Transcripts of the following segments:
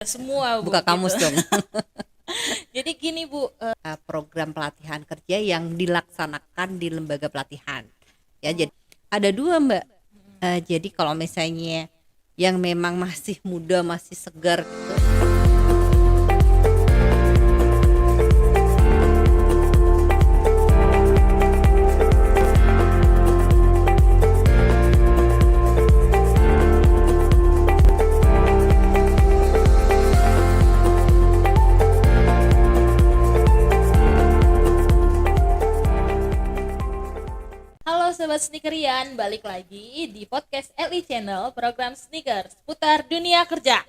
Semua Bu Buka kamus gitu. dong. Jadi gini Bu, Program pelatihan kerja yang dilaksanakan di lembaga pelatihan. Ya, oh, jadi ada dua Mbak. Jadi kalau misalnya yang memang masih muda, masih segar gitu. halo Sobat Sneakerian, balik lagi di podcast LI Channel, program Sneakers, putar dunia kerja,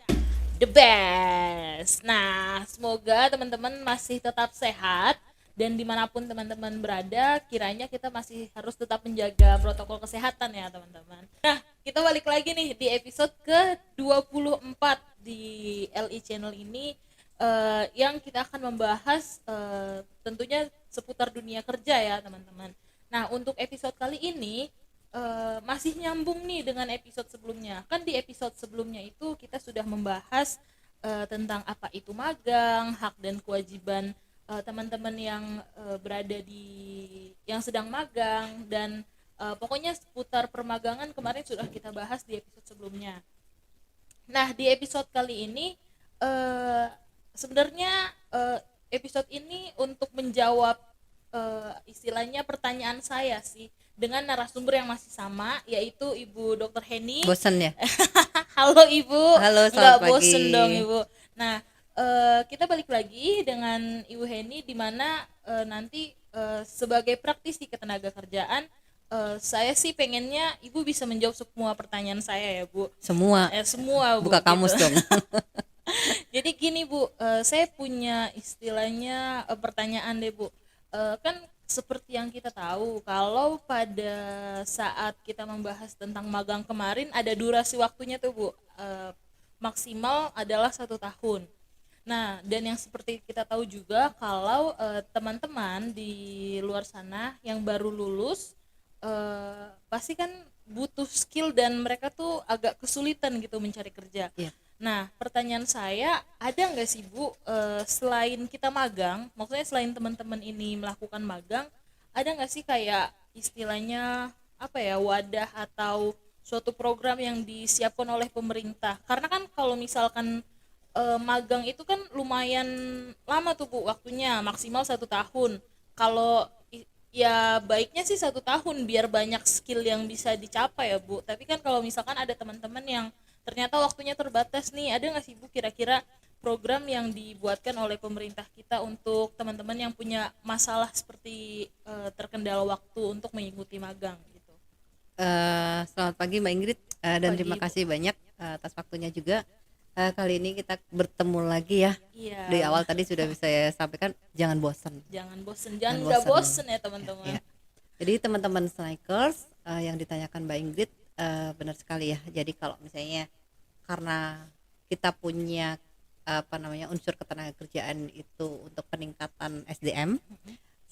the best. Nah, semoga teman-teman masih tetap sehat, dan dimanapun teman-teman berada, kiranya kita masih harus tetap menjaga protokol kesehatan ya teman-teman. Nah, kita balik lagi nih di episode ke-24 di LI Channel ini, yang kita akan membahas tentunya seputar dunia kerja ya teman-teman. Nah, untuk episode kali ini masih nyambung nih dengan episode sebelumnya. Kan di episode sebelumnya itu kita sudah membahas tentang apa itu magang, hak dan kewajiban teman-teman yang berada di yang sedang magang, dan pokoknya seputar permagangan kemarin sudah kita bahas di episode sebelumnya. Nah, di episode kali ini eh, sebenarnya episode ini untuk menjawab istilahnya pertanyaan saya sih, dengan narasumber yang masih sama, yaitu Ibu Dr. Heni. Bosen ya? Halo Ibu, Halo, nggak selamat pagi. bosen dong Ibu. Nah, kita balik lagi dengan Ibu Heni, di mana nanti sebagai praktisi ketenagakerjaan, saya sih pengennya Ibu bisa menjawab semua pertanyaan saya ya Bu. Semua. Semua Bu Buka kamus gitu. dong. Jadi gini Bu, saya punya istilahnya pertanyaan deh Bu. Kan seperti yang kita tahu, kalau pada saat kita membahas tentang magang kemarin ada durasi waktunya tuh Bu, maksimal adalah 1 tahun. Nah, dan yang seperti kita tahu juga, kalau teman-teman di luar sana yang baru lulus pasti kan butuh skill, dan mereka tuh agak kesulitan gitu mencari kerja. Iya. Nah, pertanyaan saya, ada nggak sih Bu, selain kita magang, maksudnya selain teman-teman ini melakukan magang, ada nggak sih kayak istilahnya apa ya, wadah atau suatu program yang disiapkan oleh pemerintah? Karena kan kalau misalkan magang itu kan lumayan lama tuh Bu waktunya, maksimal 1 tahun. Kalau ya baiknya sih 1 tahun biar banyak skill yang bisa dicapai ya Bu. Tapi kan kalau misalkan ada teman-teman yang ternyata waktunya terbatas nih, ada nggak sih Bu kira-kira program yang dibuatkan oleh pemerintah kita untuk teman-teman yang punya masalah seperti terkendala waktu untuk mengikuti magang gitu? Selamat pagi Mbak Ingrid, dan Pagi terima Bu. kasih banyak atas waktunya juga. Kali ini kita bertemu lagi ya. Di Iya, awal tadi sudah saya sampaikan, jangan bosan. jangan bosen, Jangan jangan nggak bosan. bosen ya Ya, teman-teman. ya. Jadi teman-teman Snipers, yang ditanyakan Mbak Ingrid, benar sekali ya. Jadi kalau misalnya karena kita punya unsur ketenagakerjaan itu untuk peningkatan SDM,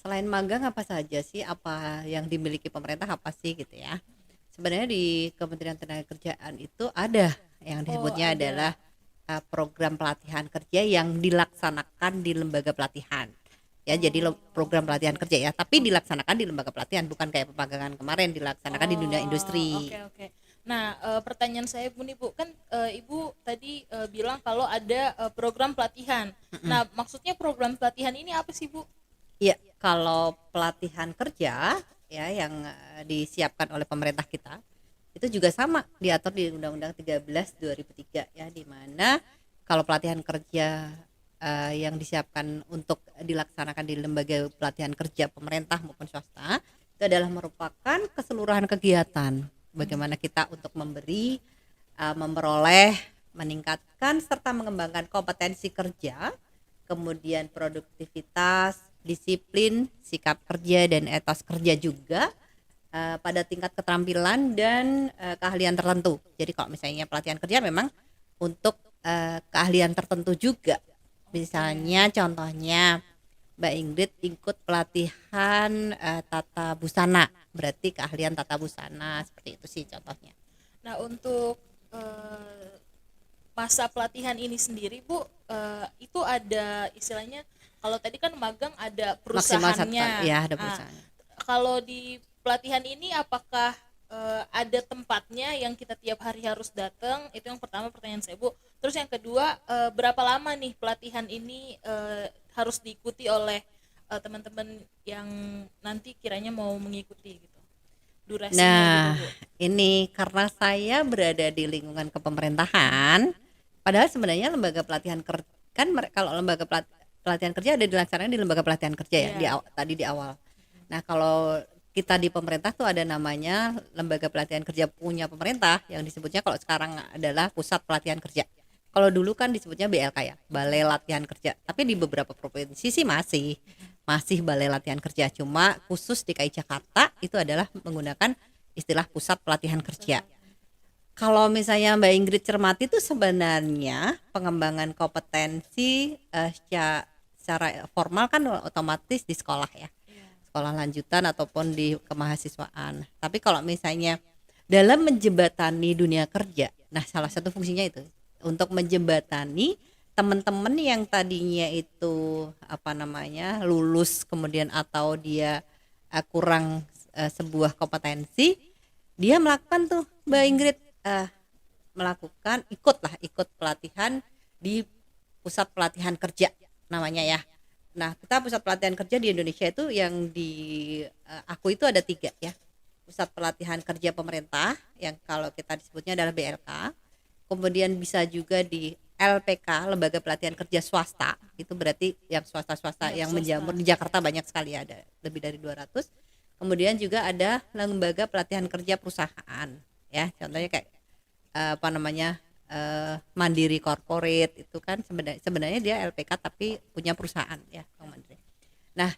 selain magang apa saja sih, apa yang dimiliki pemerintah apa sih gitu ya. Sebenarnya di Kementerian Tenagakerjaan itu ada yang Oh, disebutnya ada. adalah program pelatihan kerja yang dilaksanakan di lembaga pelatihan. Ya, jadi program pelatihan kerja ya, tapi dilaksanakan di lembaga pelatihan, bukan kayak pemagangan kemarin dilaksanakan di dunia Oh, industri. oke oke. Nah, pertanyaan saya Bu nih Bu, kan Ibu tadi bilang kalau ada program pelatihan. Nah, maksudnya program pelatihan ini apa sih Bu? Iya, kalau pelatihan kerja ya yang disiapkan oleh pemerintah kita itu juga sama diatur di Undang-Undang 13 2003 ya, di mana kalau pelatihan kerja yang disiapkan untuk dilaksanakan di lembaga pelatihan kerja pemerintah maupun swasta itu adalah merupakan keseluruhan kegiatan bagaimana kita untuk memberi, memperoleh, meningkatkan serta mengembangkan kompetensi kerja, kemudian produktivitas, disiplin, sikap kerja dan etos kerja juga pada tingkat keterampilan dan keahlian tertentu. Jadi kalau misalnya pelatihan kerja memang untuk keahlian tertentu juga. Misalnya contohnya Mbak Ingrid ikut pelatihan tata busana, berarti keahlian tata busana, seperti itu sih contohnya. Nah, untuk eh, masa pelatihan ini sendiri Bu, itu ada istilahnya, kalau tadi kan magang ada Maksimal 1 perusahaannya. kali, ya ada Nah, perusahaan. kalau di pelatihan ini apakah ada tempatnya yang kita tiap hari harus datang? Itu yang pertama pertanyaan saya Bu. Terus yang kedua, berapa lama nih pelatihan ini harus diikuti oleh teman-teman yang nanti kiranya mau mengikuti gitu, durasinya gitu Nah, Bu? ini karena saya berada di lingkungan kepemerintahan, padahal sebenarnya lembaga pelatihan kerja kan kalau lembaga pelatihan kerja ada dilaksanakan di lembaga pelatihan kerja ya, Iya. tadi di awal. Nah, kalau kita di pemerintah tuh ada namanya lembaga pelatihan kerja punya pemerintah yang disebutnya kalau sekarang adalah pusat pelatihan kerja. Kalau dulu kan disebutnya BLK ya, Balai Latihan Kerja. Tapi di beberapa provinsi sih masih Balai Latihan Kerja. Cuma khusus DKI Jakarta itu adalah menggunakan istilah pusat pelatihan kerja. Kalau misalnya Mbak Ingrid cermati itu sebenarnya pengembangan kompetensi secara formal kan otomatis di sekolah ya, sekolah lanjutan ataupun di kemahasiswaan. Tapi kalau misalnya dalam menjembatani dunia kerja, nah salah satu fungsinya itu untuk menjembatani teman-teman yang tadinya itu lulus kemudian atau dia kurang sebuah kompetensi, dia melakukan tuh Mbak Ingrid melakukan ikut pelatihan di pusat pelatihan kerja namanya ya. Nah, kita pusat pelatihan kerja di Indonesia itu yang di aku itu ada 3 ya. Pusat pelatihan kerja pemerintah yang kalau kita disebutnya adalah BLK. Kemudian bisa juga di LPK, lembaga pelatihan kerja swasta. Itu berarti yang swasta-swasta yang menjamur di Jakarta banyak sekali, ada lebih dari 200. Kemudian juga ada lembaga pelatihan kerja perusahaan ya. Contohnya kayak Mandiri Corporate itu kan sebenarnya dia LPK tapi punya perusahaan ya, Bang Mandiri. Nah,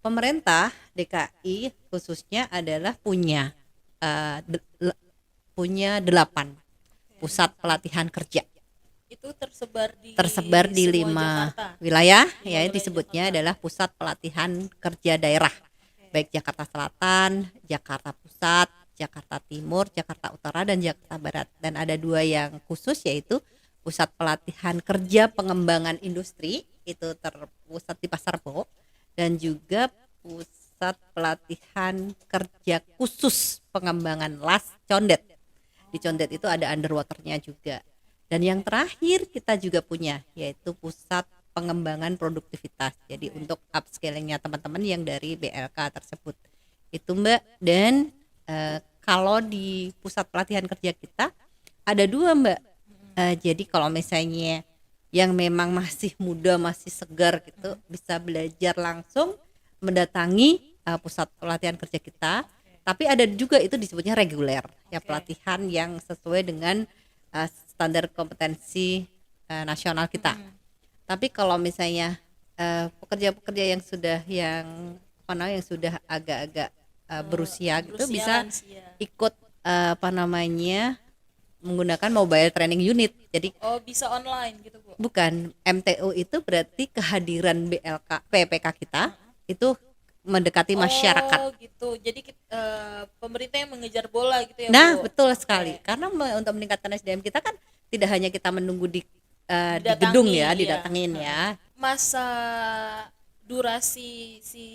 pemerintah DKI khususnya adalah punya 8 pusat pelatihan kerja. Itu tersebar di semua 5 Jakarta. wilayah ya, wilayah disebutnya Jakarta. adalah pusat pelatihan kerja daerah. Baik Jakarta Selatan, Jakarta Pusat, Jakarta Timur, Jakarta Utara, dan Jakarta Barat. Dan ada 2 yang khusus, yaitu pusat pelatihan kerja pengembangan industri itu terpusat di Pasar Bo, dan juga pusat pelatihan kerja khusus pengembangan las Condet. Di Condet itu ada underwaternya juga. Dan yang terakhir kita juga punya yaitu pusat pengembangan produktivitas. Jadi untuk upskillingnya teman-teman yang dari BLK tersebut itu Mbak. Dan kalau di pusat pelatihan kerja kita ada 2 Mbak. Jadi kalau misalnya yang memang masih muda, masih segar gitu, bisa belajar langsung mendatangi pusat pelatihan kerja kita. Tapi ada juga itu disebutnya reguler ya, pelatihan yang sesuai dengan standar kompetensi nasional kita. Tapi kalau misalnya pekerja-pekerja yang sudah yang agak-agak berusia gitu bisa lansia. ikut menggunakan mobile training unit. Jadi bisa online gitu Bu? bukan, MTU itu berarti kehadiran BLK PPK kita itu mendekati masyarakat. Gitu. Jadi pemerintah yang mengejar bola gitu ya Nah, Bu? betul sekali. Karena untuk meningkatkan SDM kita kan tidak hanya kita menunggu di Didatangi, gedung ya, iya. didatengin ya. Masa durasi si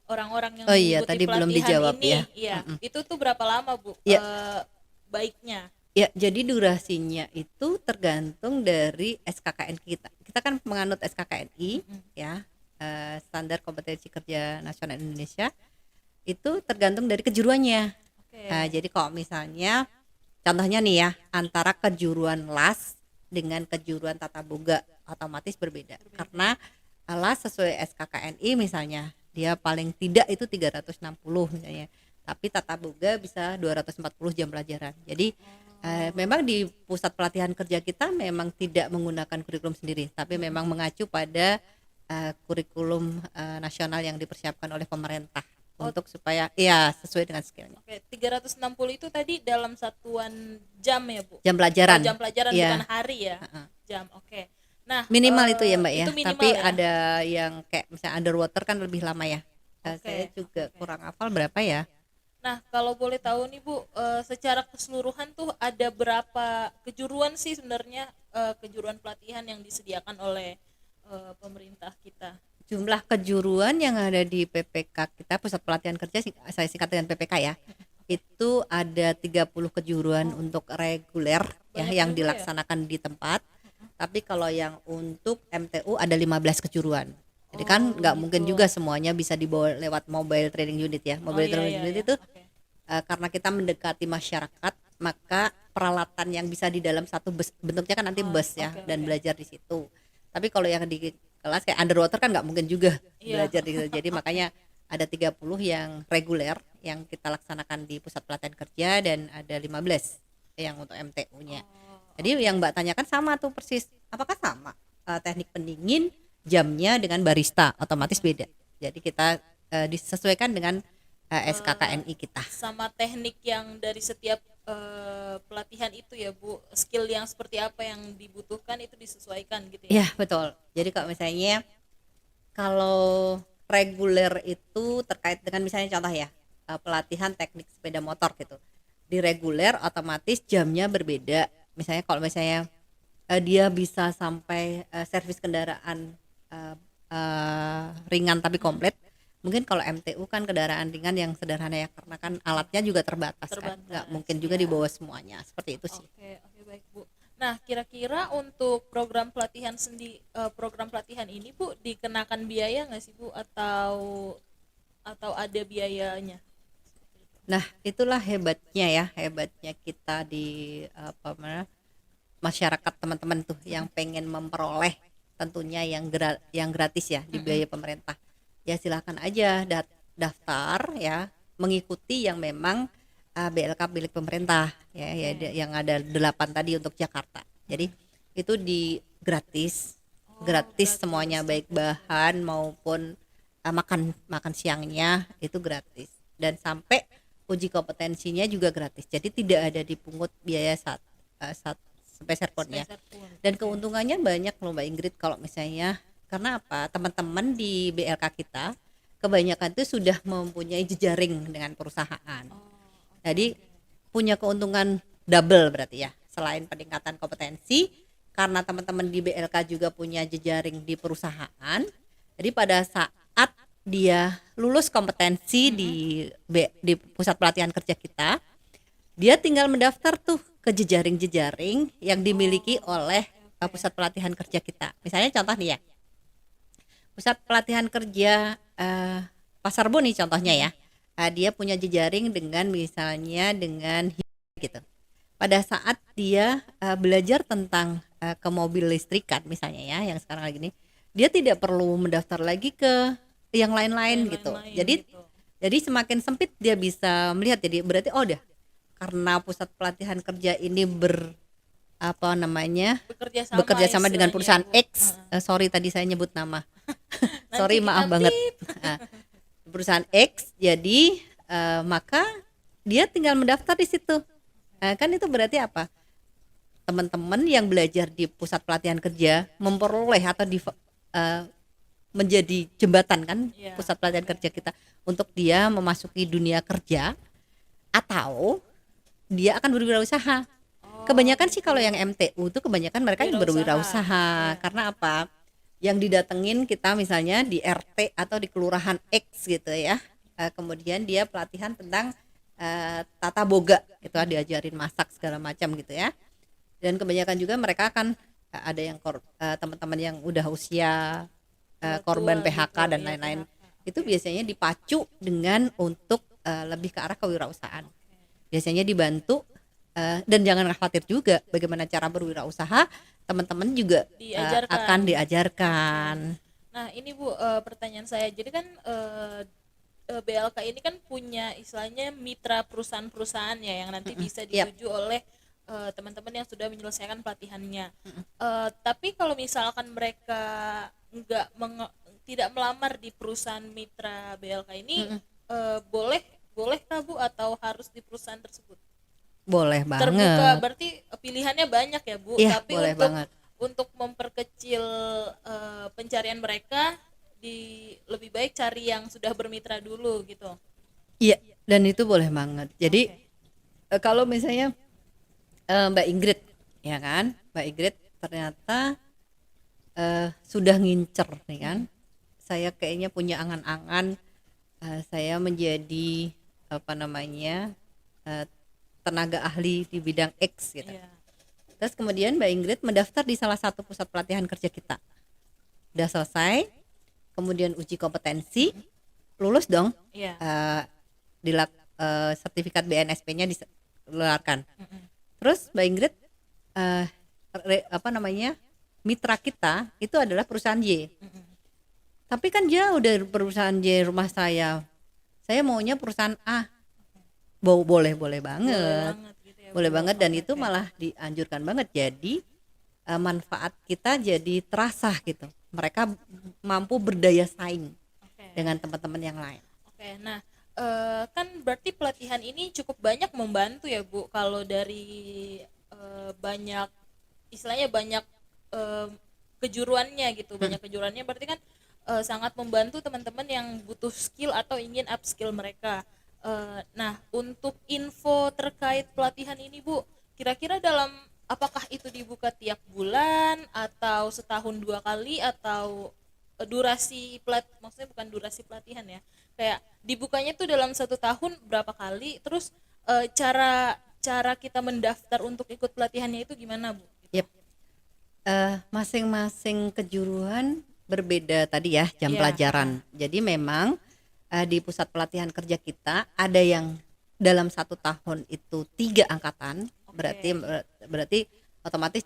orang-orang yang Oh iya, mengikuti tadi belum pelatihan dijawab ini, ya. iya, itu tuh berapa lama Bu? Ya. Baiknya? Ya, jadi durasinya itu tergantung dari SKKN kita. Kita kan menganut SKKNI ya, standar kompetensi kerja nasional Indonesia. Itu tergantung dari kejuruannya. Jadi kalau misalnya contohnya nih ya, antara kejuruan las dengan kejuruan tata boga otomatis berbeda. Karena las sesuai SKKNI misalnya dia paling tidak itu 360 misalnya. Tapi tata boga bisa 240 jam pelajaran. Jadi memang di pusat pelatihan kerja kita memang tidak menggunakan kurikulum sendiri, tapi memang mengacu pada kurikulum nasional yang dipersiapkan oleh pemerintah untuk supaya ya sesuai dengan skillnya. 360 itu tadi dalam satuan jam ya Bu? Jam pelajaran. Jam pelajaran Iya. bukan hari ya? Jam, oke. Nah, minimal itu ya Mbak ya. itu minimal Tapi ya? ada yang kayak misalnya underwater kan lebih lama ya. Saya juga kurang hafal berapa ya. Nah, kalau boleh tahu nih Bu, secara keseluruhan tuh ada berapa kejuruan sih sebenarnya kejuruan pelatihan yang disediakan oleh pemerintah kita? Jumlah kejuruan yang ada di PPK kita, Pusat Pelatihan Kerja, saya singkat dengan PPK ya, itu ada 30 kejuruan untuk reguler ya Banyak yang juga ya? dilaksanakan di tempat. Tapi kalau yang untuk MTU ada 15 kejuruan. Jadi kan nggak mungkin gitu. juga semuanya bisa dibawa lewat mobile training unit ya. Mobile Iya, training iya, unit iya. itu Oke. karena kita mendekati masyarakat, maka peralatan yang bisa di dalam satu bus, bentuknya kan nanti bus ya, Oke, dan oke. belajar di situ. Tapi kalau yang di kelas kayak underwater kan nggak mungkin juga Iya. belajar di situ. Jadi makanya ada 30 yang reguler yang kita laksanakan di Pusat Pelatihan Kerja, dan ada 15 yang untuk MTU-nya. Jadi yang Mbak tanyakan sama tuh persis. Apakah sama teknik pendingin jamnya dengan barista? Otomatis beda. Jadi kita disesuaikan dengan SKKNI kita. Sama teknik yang dari setiap pelatihan itu ya Bu, skill yang seperti apa yang dibutuhkan itu disesuaikan gitu ya? Iya betul. Jadi kalau misalnya kalau reguler itu terkait dengan misalnya contoh ya, pelatihan teknik sepeda motor gitu. Di reguler otomatis jamnya berbeda. Misalnya kalau misalnya dia bisa sampai servis kendaraan ringan tapi komplit. Mungkin kalau MTU kan kendaraan ringan yang sederhana ya, karena kan alatnya juga terbatas kan, nggak mungkin juga iya. dibawa semuanya, seperti itu sih. Oke, baik Bu. Nah, kira-kira untuk program pelatihan ini Bu dikenakan biaya nggak sih Bu, atau ada biayanya? Nah itulah hebatnya kita di apa namanya, masyarakat, teman-teman tuh yang pengen memperoleh tentunya yang gratis ya di biaya pemerintah. Ya silakan aja daftar ya, mengikuti yang memang BLK milik pemerintah ya, yang ada 8 tadi untuk Jakarta. Jadi itu gratis Gratis. semuanya, baik bahan maupun makan siangnya itu gratis, dan sampai uji kompetensinya juga gratis. Jadi tidak ada dipungut biaya saat speser ponnya. Speser pun. Dan keuntungannya banyak loh Mbak Ingrid, kalau misalnya, karena apa, teman-teman di BLK kita kebanyakan itu sudah mempunyai jejaring dengan perusahaan. Jadi punya keuntungan double berarti ya, selain peningkatan kompetensi, karena teman-teman di BLK juga punya jejaring di perusahaan. Jadi pada saat dia lulus kompetensi di Pusat Pelatihan Kerja kita, dia tinggal mendaftar tuh ke jejaring-jejaring yang dimiliki oleh Pusat Pelatihan Kerja kita. Misalnya contoh nih ya, Pusat Pelatihan Kerja Pasar Bo nih contohnya ya, dia punya jejaring dengan misalnya dengan gitu. Pada saat dia belajar tentang ke mobil listrikan misalnya ya, yang sekarang lagi ini, dia tidak perlu mendaftar lagi ke yang lain-lain gitu. Jadi semakin sempit dia bisa melihat. Jadi berarti dah, karena Pusat Pelatihan Kerja ini bekerja sama dengan perusahaan X. Sorry tadi saya nyebut nama. Sorry, maaf banget. Perusahaan X. Jadi maka dia tinggal mendaftar di situ. Kan itu berarti apa? Teman-teman yang belajar di Pusat Pelatihan Kerja memperoleh atau menjadi jembatan kan, Pusat Pelatihan Kerja kita untuk dia memasuki dunia kerja, atau dia akan berwirausaha. Kebanyakan sih kalau yang MTU itu kebanyakan mereka yang berwirausaha. Karena apa? Yang didatengin kita misalnya di RT atau di kelurahan X gitu ya. Kemudian dia pelatihan tentang tata boga gitu, diajarin masak segala macam gitu ya. Dan kebanyakan juga mereka akan ada yang teman-teman yang udah usia korban PHK gitu, dan lain-lain. Itu biasanya dipacu dengan untuk lebih ke arah kewirausahaan. Biasanya dibantu. Dan jangan khawatir juga bagaimana cara berwirausaha, teman-teman juga akan diajarkan. Nah ini Bu, pertanyaan saya, jadi kan BLK ini kan punya istilahnya mitra perusahaan-perusahaan ya, yang nanti bisa dituju oleh teman-teman yang sudah menyelesaikan pelatihannya. Tapi kalau misalkan mereka tidak melamar di perusahaan mitra BLK ini, bolehkah Bu, atau harus di perusahaan tersebut? Boleh banget. Terbuka, berarti pilihannya banyak ya Bu. Iya, tapi boleh banget. Untuk memperkecil pencarian mereka, lebih baik cari yang sudah bermitra dulu gitu. Iya, dan itu boleh banget. Jadi kalau misalnya Mbak Ingrid ya kan, Mbak Ingrid ternyata sudah ngincer nih kan. Saya kayaknya punya angan-angan saya menjadi apa namanya tenaga ahli di bidang X gitu. Iya. Terus kemudian Mbak Ingrid mendaftar di salah satu pusat pelatihan kerja kita. Udah selesai, kemudian uji kompetensi, lulus dong, Iya. sertifikat BNSP-nya dikeluarkan. Mm-mm. Terus Mbak Ingrid apa namanya mitra kita itu adalah perusahaan Y. Mm-mm. Tapi kan jauh dari perusahaan Y rumah saya. Saya maunya perusahaan A. Boleh banget. Gitu ya, Boleh Bu. banget dan Oke, itu oke. malah dianjurkan banget. Jadi manfaat kita jadi terasa gitu. Mereka mampu berdaya saing Oke. dengan teman-teman yang lain. Oke, nah kan berarti pelatihan ini cukup banyak membantu ya Bu, kalau dari banyak istilahnya banyak eh, kejuruannya gitu, banyak kejuruannya berarti kan sangat membantu teman-teman yang butuh skill atau ingin upskill mereka. Nah, untuk info terkait pelatihan ini Bu, kira-kira apakah itu dibuka tiap bulan atau setahun 2 kali atau maksudnya bukan durasi pelatihan ya, kayak dibukanya tuh dalam 1 tahun berapa kali, terus cara cara kita mendaftar untuk ikut pelatihannya itu gimana Bu gitu. Yep. Masing-masing kejuruan berbeda tadi ya jam Iya, pelajaran. Jadi memang di pusat pelatihan kerja kita ada yang dalam 1 tahun itu 3 angkatan. Oke. Berarti otomatis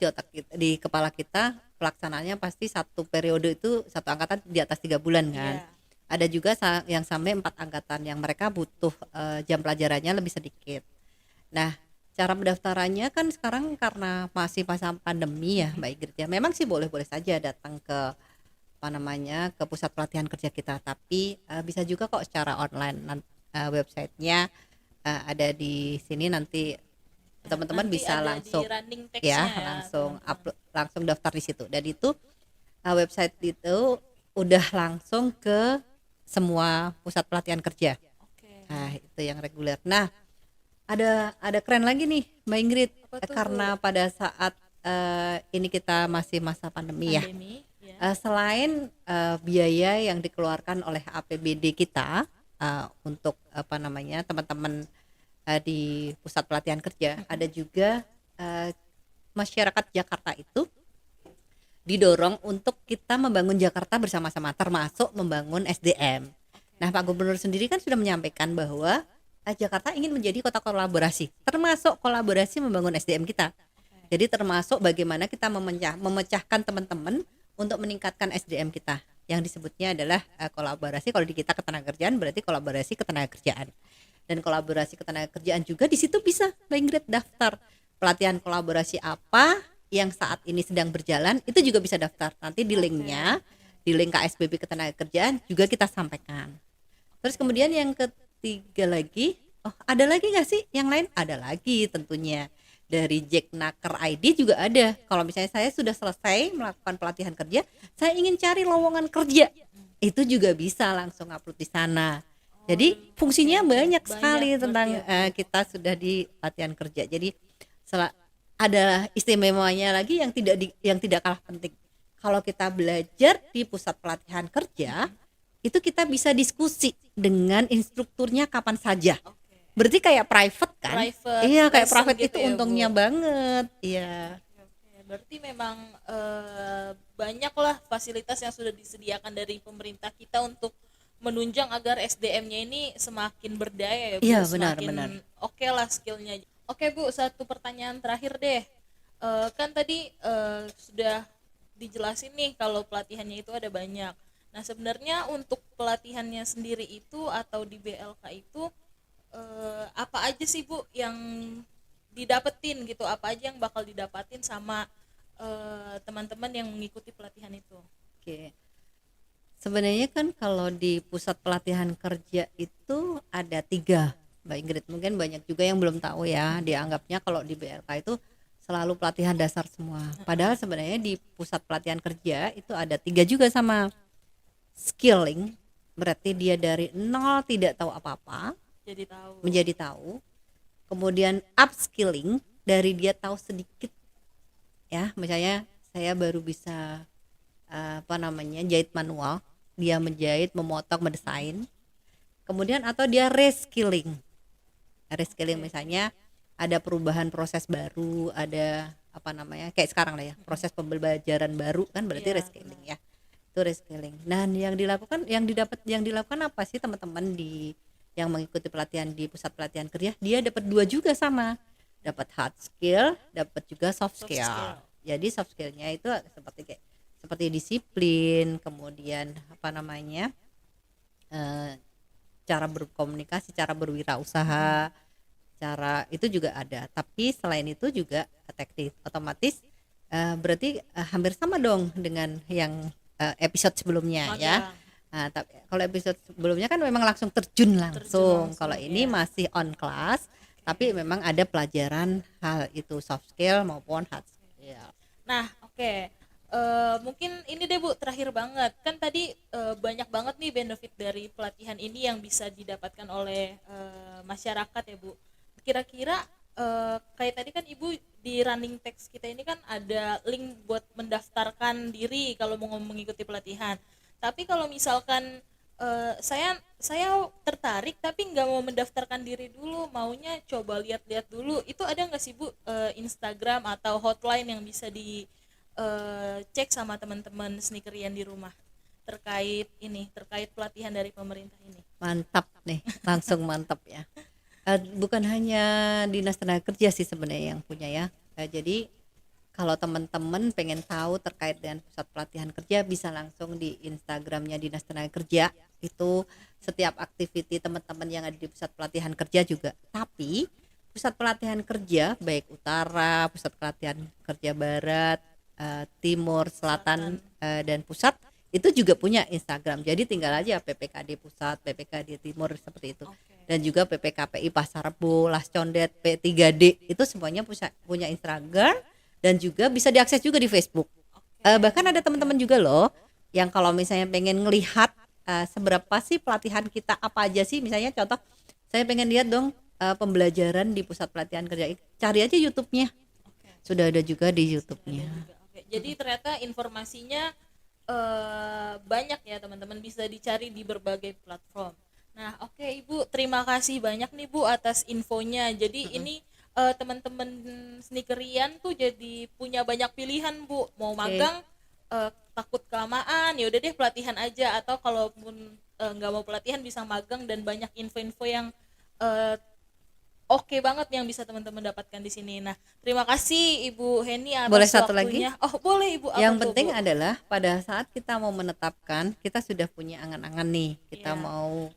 di kepala kita pelaksanaannya pasti satu periode itu satu angkatan di atas 3 bulan kan. Iya. Ada juga yang sampai 4 angkatan yang mereka butuh jam pelajarannya lebih sedikit. Nah, cara pendaftarannya kan sekarang karena masih masa pandemi ya Mbak Ingrid ya. Memang sih boleh-boleh saja datang ke apa namanya ke pusat pelatihan kerja kita, tapi bisa juga kok secara online. Websitenya ada di sini, nanti teman-teman Nanti bisa ada langsung di running ya text-nya ya, teman-teman. langsung daftar di situ. Dan itu website itu udah langsung ke semua pusat pelatihan kerja. Oke. Nah, itu yang reguler. Nah, ada keren lagi nih Mbak Ingrid. Apa tuh, Karena Bu? pada saat ini kita masih masa pandemi ya. Pandemi ya. Selain biaya yang dikeluarkan oleh APBD kita untuk apa namanya teman-teman di pusat pelatihan kerja, ada juga masyarakat Jakarta itu didorong untuk kita membangun Jakarta bersama-sama, termasuk membangun SDM. Nah, Pak Gubernur sendiri kan sudah menyampaikan bahwa Jakarta ingin menjadi kota kolaborasi, termasuk kolaborasi membangun SDM kita. Jadi termasuk bagaimana kita memecahkan teman-teman untuk meningkatkan SDM kita. Yang disebutnya adalah kolaborasi. Kalau di kita ketenagakerjaan berarti kolaborasi ketenagakerjaan. Dan kolaborasi ketenagakerjaan juga di situ bisa Mbak Ingrid daftar pelatihan kolaborasi apa yang saat ini sedang berjalan, itu juga bisa daftar. Nanti di linknya, di link KSBB ketenagakerjaan juga kita sampaikan. Terus kemudian yang ketiga lagi, ada lagi nggak sih yang lain? Ada lagi tentunya. Dari Jacknaker ID juga ada. Kalau misalnya saya sudah selesai melakukan pelatihan kerja, saya ingin cari lowongan kerja, itu juga bisa langsung upload di sana. Jadi fungsinya banyak sekali tentang kita sudah di pelatihan kerja. Jadi ada istimewanya lagi yang tidak kalah penting. Kalau kita belajar di pusat pelatihan kerja, itu kita bisa diskusi dengan instrukturnya kapan saja. Berarti kayak private kan? Private Iya, kayak lesson private gitu itu ya, untungnya Bu. banget. Iya. Oke, berarti memang banyaklah fasilitas yang sudah disediakan dari pemerintah kita untuk menunjang agar SDM-nya ini semakin berdaya ya Bu, Iya, semakin benar. oke lah skillnya. Oke Bu, satu pertanyaan terakhir deh. Kan tadi sudah dijelasin nih kalau pelatihannya itu ada banyak. Nah sebenarnya untuk pelatihannya sendiri itu atau di BLK itu apa aja sih Bu yang didapetin gitu, apa aja yang bakal didapatin sama teman-teman yang mengikuti pelatihan itu? Oke. Sebenarnya kan kalau di pusat pelatihan kerja itu ada 3, Mbak Ingrid. Mungkin banyak juga yang belum tahu ya. Dianggapnya kalau di BLK itu selalu pelatihan dasar semua. Padahal sebenarnya di pusat pelatihan kerja itu ada 3 juga sama. Skilling, berarti dia dari nol tidak tahu apa-apa Jadi tahu. menjadi tahu. Kemudian upskilling, dari dia tahu sedikit ya, misalnya saya baru bisa jahit manual, dia menjahit, memotong, mendesain. Kemudian atau dia reskilling misalnya ada perubahan proses baru, ada kayak sekarang lah ya, proses pembelajaran baru kan berarti reskilling ya. Itu reskilling. Nah, yang dilakukan apa sih teman-teman yang mengikuti pelatihan di pusat pelatihan kerja? Dia dapat dua juga sama. Dapat hard skill, dapat juga soft skill. Jadi soft skillnya itu seperti disiplin, kemudian cara berkomunikasi, cara berwirausaha, cara itu juga ada. Tapi selain itu juga teknik otomatis, berarti hampir sama dong dengan yang episode sebelumnya ya. Nah, kalau episode sebelumnya kan memang langsung terjun langsung. Kalau ini masih on class, tapi memang ada pelajaran hal itu soft skill maupun hard skill. Nah, oke. Mungkin ini deh Bu, terakhir banget. Kan tadi banyak banget nih benefit dari pelatihan ini yang bisa didapatkan oleh masyarakat ya Bu. Kira-kira kayak tadi kan Ibu di running text kita ini kan ada link buat mendaftarkan diri kalau mau mengikuti pelatihan. Tapi kalau misalkan saya tertarik tapi nggak mau mendaftarkan diri dulu, maunya coba lihat-lihat dulu, itu ada nggak sih Bu Instagram atau hotline yang bisa cek sama teman-teman sneakerian di rumah terkait pelatihan dari pemerintah ini? Mantap nih, langsung mantap ya. Bukan hanya Dinas Tenaga Kerja sih sebenarnya yang punya ya. Jadi kalau teman-teman pengen tahu terkait dengan pusat pelatihan kerja, bisa langsung di Instagramnya Dinas Tenaga Kerja. Itu setiap aktiviti teman-teman yang ada di pusat pelatihan kerja juga. Tapi pusat pelatihan kerja baik utara, pusat pelatihan kerja barat, timur, selatan, dan pusat itu juga punya Instagram. Jadi tinggal aja PPKD pusat, PPKD timur seperti itu. Dan juga PPKPI Pasar Rebo, Las Condet, P3D itu semuanya punya Instagram dan juga bisa diakses juga di Facebook. Bahkan ada teman-teman juga loh yang kalau misalnya pengen ngelihat seberapa sih pelatihan kita, apa aja sih, misalnya contoh saya pengen lihat dong pembelajaran di pusat pelatihan kerja, cari aja YouTube-nya. Sudah ada juga di YouTube-nya. Jadi ternyata informasinya banyak ya teman-teman, bisa dicari di berbagai platform. Nah, oke Ibu, terima kasih banyak nih Bu atas infonya. Jadi ini teman-teman sneakerian tuh jadi punya banyak pilihan Bu. Mau magang takut kelamaan, ya udah deh pelatihan aja, atau kalaupun nggak mau pelatihan bisa magang, dan banyak info-info yang oke banget yang bisa teman-teman dapatkan di sini. Nah, terima kasih Ibu Heni atas boleh satu waktunya. lagi? Oh, boleh Ibu. Yang penting adalah pada saat kita mau menetapkan, kita sudah punya angan-angan nih, kita mau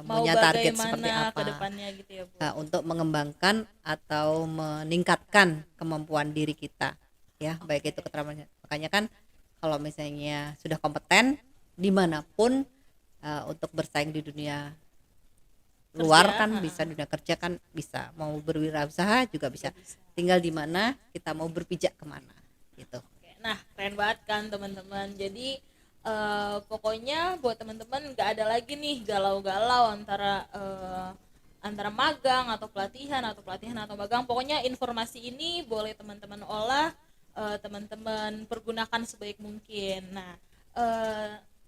punya target seperti apa kedepannya gitu ya Bu. Nah, untuk mengembangkan atau meningkatkan kemampuan diri kita ya, baik itu keterampilan. Makanya kan kalau misalnya sudah kompeten dimanapun untuk bersaing di dunia luar kan bisa, dunia kerja kan bisa, mau berwirausaha juga bisa. Tinggal di mana kita mau berpijak kemana gitu. Nah, keren banget kan teman-teman. Jadi pokoknya buat teman-teman nggak ada lagi nih galau-galau antara magang atau pelatihan atau magang. Pokoknya informasi ini boleh teman-teman olah, teman-teman pergunakan sebaik mungkin. Nah,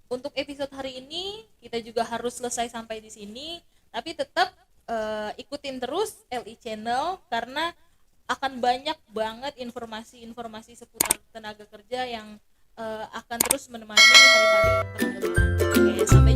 untuk episode hari ini kita juga harus selesai sampai di sini, tapi tetap ikutin terus LI Channel karena akan banyak banget informasi-informasi seputar tenaga kerja yang akan terus menemani hari-hari teman-teman. Oke, sampai